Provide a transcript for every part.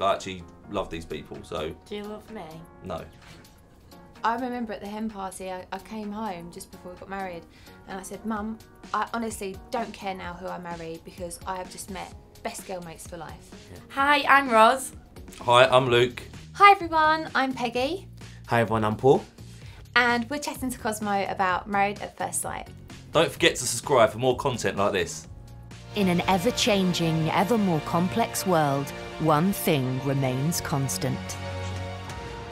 I actually love these people, so... Do you love me? No. I remember at the hen party, I came home just before we got married, and I said, Mum, I honestly don't care now who I marry because I have just met best girl mates for life. Yeah. Hi, I'm Rozz. Hi, I'm Luke. Hi everyone, I'm Peggy. Hi everyone, I'm Paul. And we're chatting to Cosmo about Married at First Sight. Don't forget to subscribe for more content like this. In an ever-changing, ever more complex world, one thing remains constant.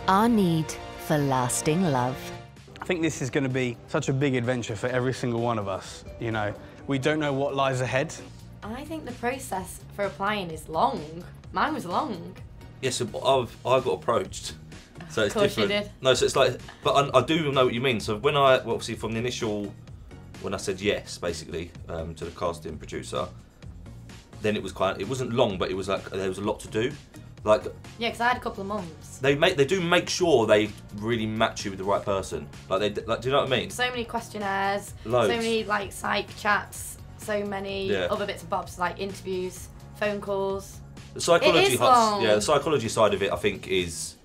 Our need for lasting love. I think this is going to be such a big adventure for every single one of us, you know. We don't know what lies ahead. I think the process for applying is long. Mine was long. Yes, yeah, so I got approached. So it's of course different. You did. No, so it's like, but I do know what you mean. So when well, obviously from the initial, when I said yes, basically, to the casting producer, then it wasn't long, but it was like, there was a lot to do. Like, yeah, because I had a couple of months. They do make sure they really match you with the right person. Like do you know what I mean? So many questionnaires, Loads. So many like psych chats, so many other bits and bobs like interviews, phone calls. The psychology, it is long. Yeah, the psychology side of it, I think, is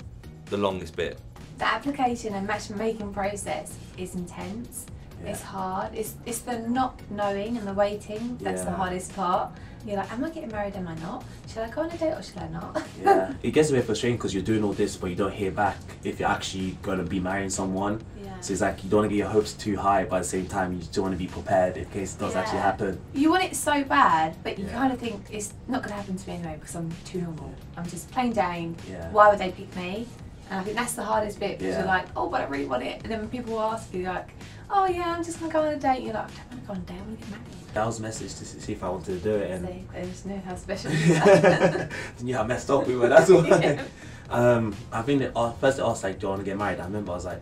the longest bit. The application and matchmaking process is intense. Yeah. It's hard. It's the not knowing and the waiting that's the hardest part. You're like, am I getting married, am I not? Should I go on a date or should I not? Yeah, it gets a bit frustrating because you're doing all this but you don't hear back if you're actually going to be marrying someone. Yeah. So it's like you don't want to get your hopes too high, but at the same time you still want to be prepared in case it does actually happen. You want it so bad, but you kind of think it's not going to happen to me anyway because I'm too normal. I'm just plain Jane. Why would they pick me? And I think that's the hardest bit because you're like, oh, but I really want it. And then when people ask you, like, oh yeah, I'm just going to go on a date. You're like, I don't want to go on a date, I want to get married. That was a message to see if I wanted to do it. And they just knew how special you were. Knew how messed up we were, that's why. I think first they asked, like, do you want to get married? I remember I was like,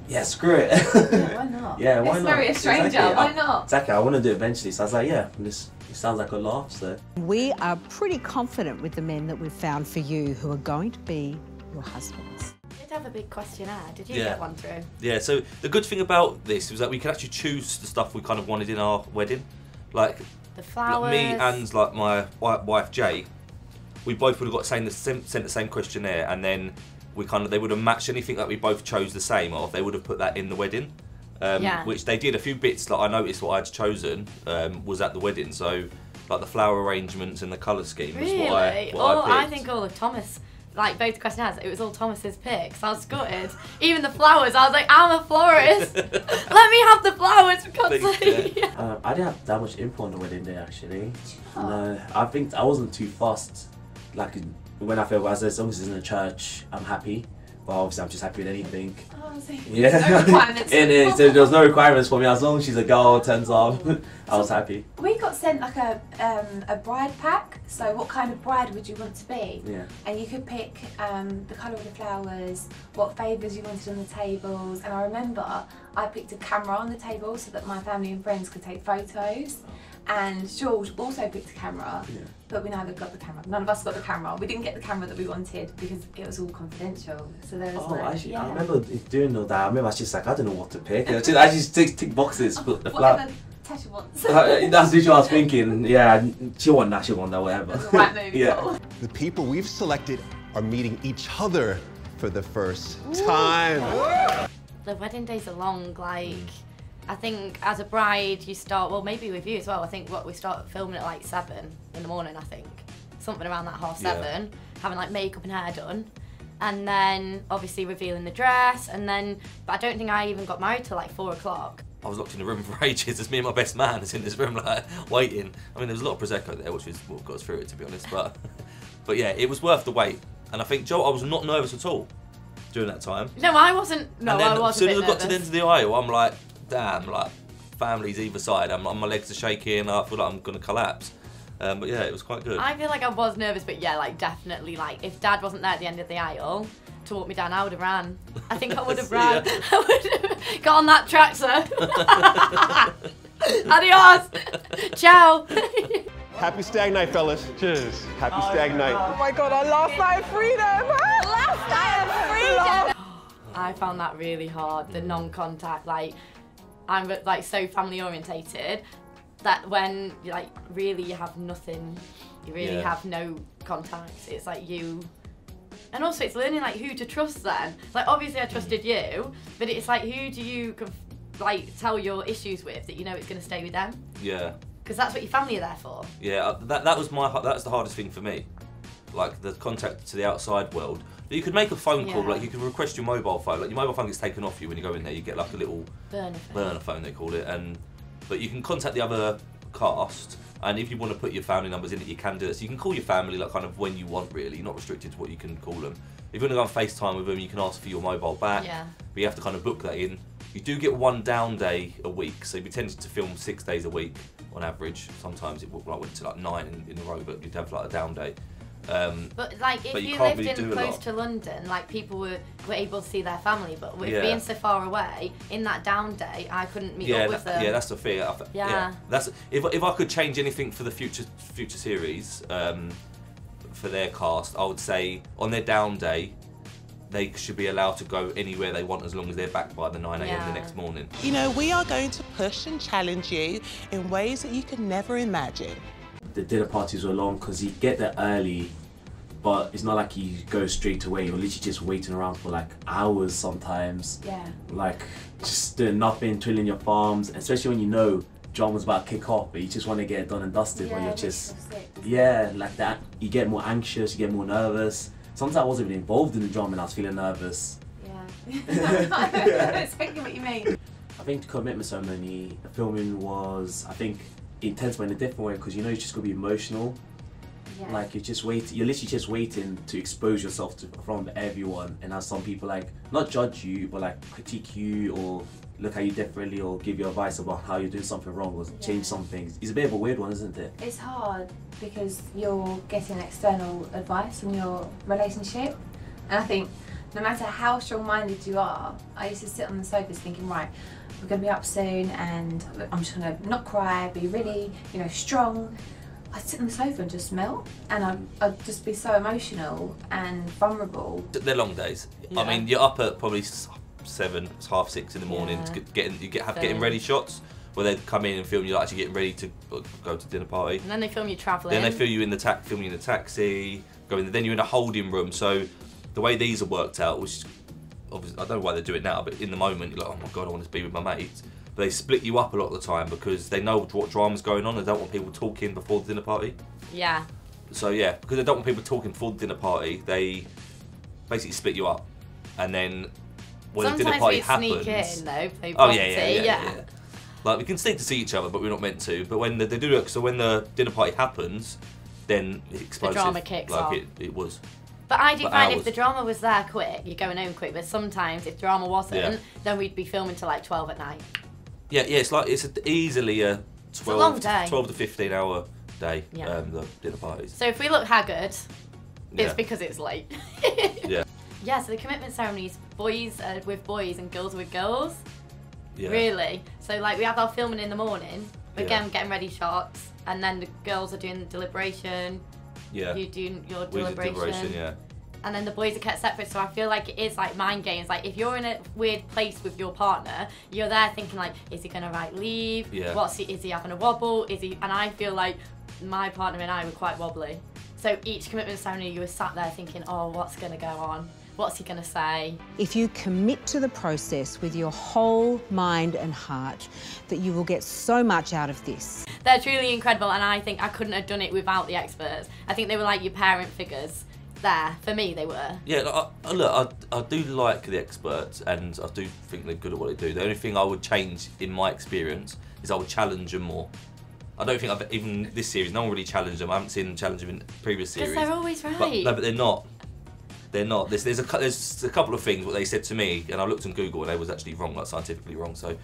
yeah, screw it. Yeah, why not? Yeah, why not? marry a stranger, exactly. Why not? Exactly, I want to do it eventually. So I was like, yeah, it sounds like a laugh, so. We are pretty confident with the men that we've found for you who are going to be your husbands. You did have a big questionnaire. Did you get one through? Yeah, so the good thing about this was that we could actually choose the stuff we kind of wanted in our wedding. Like, the flowers. Like me and like my wife Jay, we both would have got sent the same questionnaire, and then they would have matched anything that we both chose the same of. They would have put that in the wedding, which they did. A few bits that I noticed what I'd chosen was at the wedding. So like the flower arrangements and the colour scheme was what I picked. I think all of Thomas. Like both questionnaires, it was all Thomas's picks. I was gutted. Even the flowers, I was like, I'm a florist. Let me have the flowers for God's sake. I didn't have that much info on the wedding day actually. No, I think I wasn't too fast. Like when I felt as long as it's in the church, I'm happy. But obviously, I'm just happy with anything. Oh, so yeah, no requirements. So there was no requirements for me. As long as she's a girl, turns up, I was happy. We got sent like a bride pack. So what kind of bride would you want to be? Yeah. And you could pick the colour of the flowers, what favours you wanted on the tables. And I remember I picked a camera on the table so that my family and friends could take photos. And George also picked a camera, but we neither got the camera. None of us got the camera. We didn't get the camera that we wanted because it was all confidential. So there was actually, I remember doing all that. I remember I was just like, I don't know what to pick. I just tick boxes. But whatever Tasha wants. That's literally what I was thinking. Yeah, she'll want that, whatever. That's the right move. Yeah. The people we've selected are meeting each other for the first time. The wedding days are long, like. I think as a bride you start, well maybe with you as well, I think we start filming at like 7 in the morning, I think. Something around that 7:30, having like makeup and hair done. And then obviously revealing the dress, and then, but I don't think I even got married till like 4 o'clock. I was locked in a room for ages. There's me and my best man is in this room like waiting. I mean there was a lot of Prosecco there which was what got us through it to be honest, but yeah, it was worth the wait. And I think, Joe, I was not nervous at all during that time. No, I wasn't, I wasn't. As soon as I got to the end of the aisle, I'm like, damn, like families either side. My legs are shaking. I feel like I'm gonna collapse. But yeah, it was quite good. I feel like I was nervous, but yeah, like definitely, like if Dad wasn't there at the end of the aisle to walk me down, I would have ran. I think I would have ran. I would have got on that track, sir. Adios. Ciao. Happy stag night, fellas. Cheers. Happy stag night. Oh my God, our last night of freedom. Last night of freedom. I found that really hard, the non-contact. Like, I'm like so family orientated that when like really you have nothing You really have no contacts. It's like you, and also it's learning like who to trust then. Like obviously I trusted you, but it's like who do you like tell your issues with that you know it's going to stay with them? Yeah. Because that's what your family are there for. Yeah, that's the hardest thing for me. Like the contact to the outside world. You could make a phone call, like you could request your mobile phone. Like your mobile phone gets taken off you when you go in there. You get like a little burner phone they call it, but you can contact the other cast. And if you want to put your family numbers in it, you can do it. So you can call your family like kind of when you want, really. You're not restricted to what you can call them. If you want to go on FaceTime with them, you can ask for your mobile back. Yeah. But you have to kind of book that in. You do get one down day a week, so you'd be tempted to film 6 days a week on average. Sometimes it went to like 9 in a row, but you'd have like a down day. But like if you lived in close to London, like people were able to see their family, but with being so far away, in that down day, I couldn't meet up with them. Yeah, that's the fear. That's if I could change anything for the future series for their cast, I would say on their down day, they should be allowed to go anywhere they want as long as they're back by the 9 a.m. the next morning. You know, we are going to push and challenge you in ways that you could never imagine. The dinner parties were long because you get there early, but it's not like you go straight away. You're literally just waiting around for like hours sometimes. Yeah. Like just doing nothing, twiddling your thumbs, especially when you know drama's about to kick off, but you just want to get it done and dusted. But you're just like that. You get more anxious, you get more nervous. Sometimes I wasn't even involved in the drama and I was feeling nervous. Yeah. That's exactly what you mean. I think the commitment ceremony, the filming was, I think, intense but in a different way because you know it's just gonna be emotional. Yeah. Like you're literally just waiting to expose yourself to from everyone and have some people like not judge you but like critique you or look at you differently or give you advice about how you're doing something wrong or change some things. It's a bit of a weird one, isn't it? It's hard because you're getting external advice on your relationship, and I think no matter how strong-minded you are, I used to sit on the sofas thinking, right, we're going to be up soon and I'm just going to not cry, be really, strong. I'd sit on the sofa and just melt, and I'd just be so emotional and vulnerable. They're long days. Yeah. I mean, you're up at probably 7, it's 5:30 in the morning to getting ready shots where they come in and film you actually getting ready to go to dinner party. And then they film you travelling. Then they film you in the taxi, then you're in a holding room. So the way these are worked out, which obviously I don't know why they do it now, but in the moment you're like, oh my god, I want to be with my mates. But they split you up a lot of the time because they know what drama's going on and they don't want people talking before the dinner party. Yeah. So yeah, because they don't want people talking before the dinner party, they basically split you up. And then when the dinner party happens... Sometimes we sneak in though, play property, yeah. Like we can sneak to see each other, but we're not meant to. But when they do it, so when the dinner party happens, then it's explosive. The drama kicks off. Like it was. But I do find if the drama was there quick, you're going home quick. But sometimes if drama wasn't, then we'd be filming till like 12 at night. Yeah, it's easily a 12 to 15 hour day. Yeah. The dinner parties. So if we look haggard, it's because it's late. Yeah. Yeah. So the commitment ceremonies, boys with boys and girls with girls. Yeah. Really. So like we have our filming in the morning, again getting ready shots, and then the girls are doing the deliberation. Yeah. You do your deliberation. Yeah. And then the boys are kept separate, so I feel like it is like mind games. Like if you're in a weird place with your partner, you're there thinking like, is he gonna leave? Yeah. Is he having a wobble? And I feel like my partner and I were quite wobbly. So each commitment ceremony, you were sat there thinking, oh, what's gonna go on? What's he gonna say? If you commit to the process with your whole mind and heart, that you will get so much out of this. They're truly incredible, and I think I couldn't have done it without the experts. I think they were like your parent figures. There, for me, they were. Yeah, look, I do like the experts, and I do think they're good at what they do. The only thing I would change in my experience is I would challenge them more. I don't think even this series, no one really challenged them. I haven't seen them challenge them in previous series. Because they're always right. But they're not. They're not. There's a couple of things what they said to me, and I looked on Google, and they was actually wrong, like scientifically wrong. So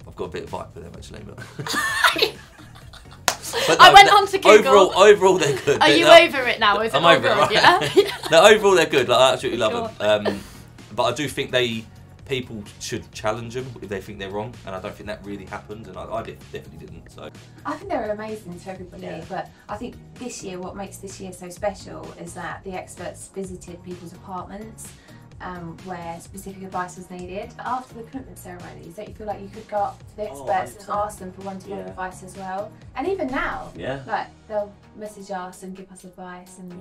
I've got a bit of vibe with them actually. But I went on to Google. Overall, they're good. Are you over it now? Is it I'm over good? it. Yeah. No, overall they're good. Like, I absolutely love them. But I do think people should challenge them if they think they're wrong, and I don't think that really happened, and I definitely didn't. So I think they were amazing to everybody, but I think this year, what makes this year so special is that the experts visited people's apartments. where specific advice was needed. After the commitment ceremonies, don't you feel like you could go up to the experts and ask them for one-to-one advice as well? And even now, like they'll message us and give us advice and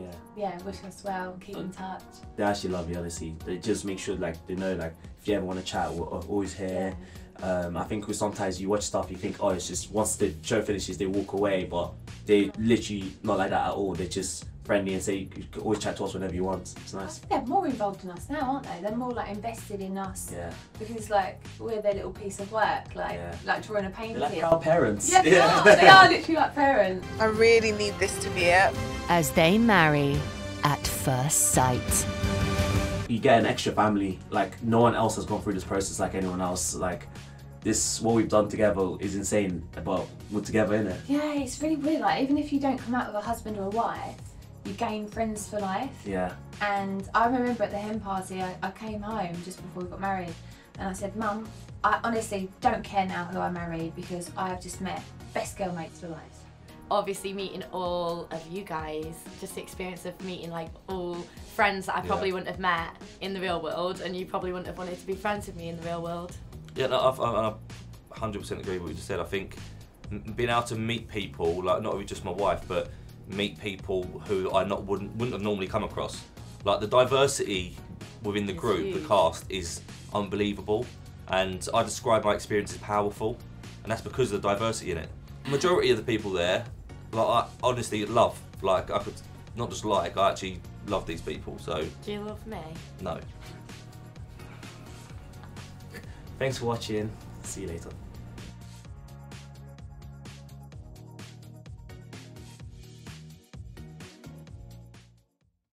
wish us well and keep in touch. They actually love you, honestly. They just make sure like they know like if you ever want to chat, we're always here. I think sometimes you watch stuff, you think, oh, it's just once the show finishes, they walk away, but they literally not like that at all. They're just friendly and say you can always chat to us whenever you want. It's nice. They're more involved in us now, aren't they? They're more like invested in us. Yeah. Because like we're their little piece of work, like drawing a painting. They're like our parents. Yeah, they are. They are literally like parents. I really need this to be it. As they marry at first sight. You get an extra family. Like no one else has gone through this process like anyone else. Like this, what we've done together is insane. But we're together, innit? Yeah, it's really weird. Like even if you don't come out with a husband or a wife, you gain friends for life. Yeah. And I remember at the hen party, I came home just before we got married, and I said, Mum, I honestly don't care now who I married because I have just met best girl mates for life. Obviously meeting all of you guys, just the experience of meeting like all friends that I probably wouldn't have met in the real world, and you probably wouldn't have wanted to be friends with me in the real world. Yeah, no, I 100% agree with what you just said. I think being able to meet people, like not only just my wife, but meet people who I wouldn't have normally come across. Like the diversity within the group, the cast, is unbelievable, and I describe my experience as powerful, and that's because of the diversity in it. Majority of the people there, like I honestly love. Like I could not just like, I actually love these people. So. Do you love me? No. Thanks for watching. See you later.